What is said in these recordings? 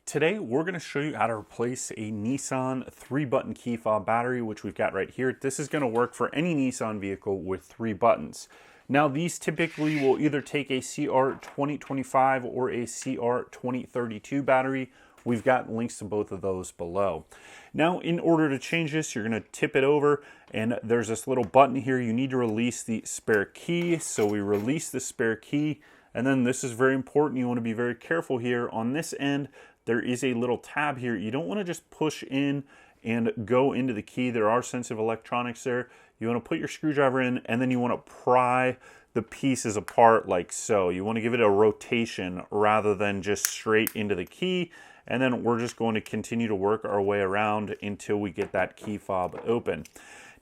Today we're going to show you how to replace a Nissan 3-button key fob battery, which we've got right here. This is going to work for any Nissan vehicle with 3 buttons. Now these typically will either take a CR2025 or a CR2032 battery. We've got links to both of those below. Now in order to change this, you're going to tip it over and there's this little button here. You need to release the spare key. So we release the spare key, and then this is very important. You want to be very careful here. On this end, there is a little tab here. You don't want to just push in and go into the key. There are sensitive electronics there. You want to put your screwdriver in, and then you want to pry the pieces apart like so. You want to give it a rotation rather than just straight into the key. And then we're just going to continue to work our way around until we get that key fob open.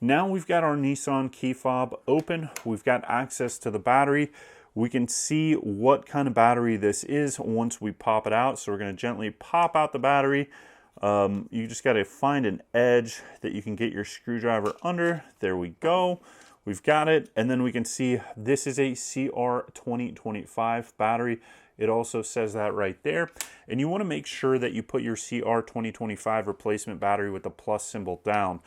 Now we've got our Nissan key fob open. We've got access to the battery. We can see what kind of battery this is once we pop it out. So we're going to gently pop out the battery. You just got to find an edge that you can get your screwdriver under. There we go. We've got it. And then we can see this is a CR2025 battery. It also says that right there. And you want to make sure that you put your CR2025 replacement battery with the plus symbol down.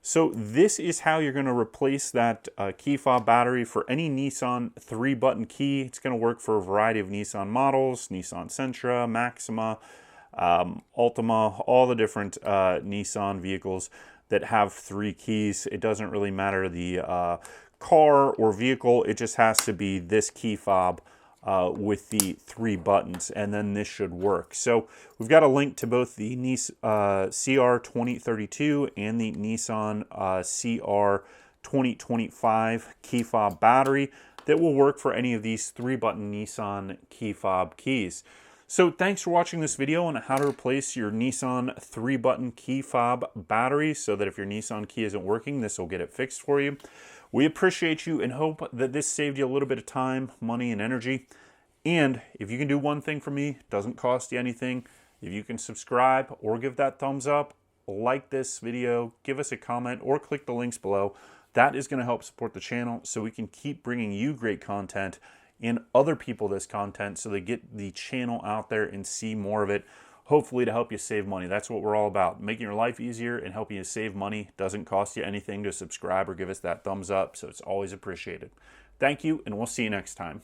So this is how you're going to replace that key fob battery for any Nissan 3-button key. It's going to work for a variety of Nissan models, Nissan Sentra, Maxima, Altima, all the different Nissan vehicles that have 3 keys. It doesn't really matter the car or vehicle. It just has to be this key fob with the 3 buttons, and then this should work. So we've got a link to both the CR2032 and the Nissan CR2025 key fob battery that will work for any of these 3-button Nissan key fob keys. So thanks for watching this video on how to replace your Nissan 3-button key fob battery so that if your Nissan key isn't working, this will get it fixed for you. We appreciate you and hope that this saved you a little bit of time, money, and energy. And if you can do one thing for me, doesn't cost you anything. If you can subscribe or give that thumbs up, like this video, give us a comment, or click the links below. That is going to help support the channel so we can keep bringing you great content and other people this content so they get the channel out there and see more of it, hopefully to help you save money. That's what we're all about, making your life easier and helping you save money. Doesn't cost you anything to subscribe or give us that thumbs up, so it's always appreciated. Thank you, and we'll see you next time.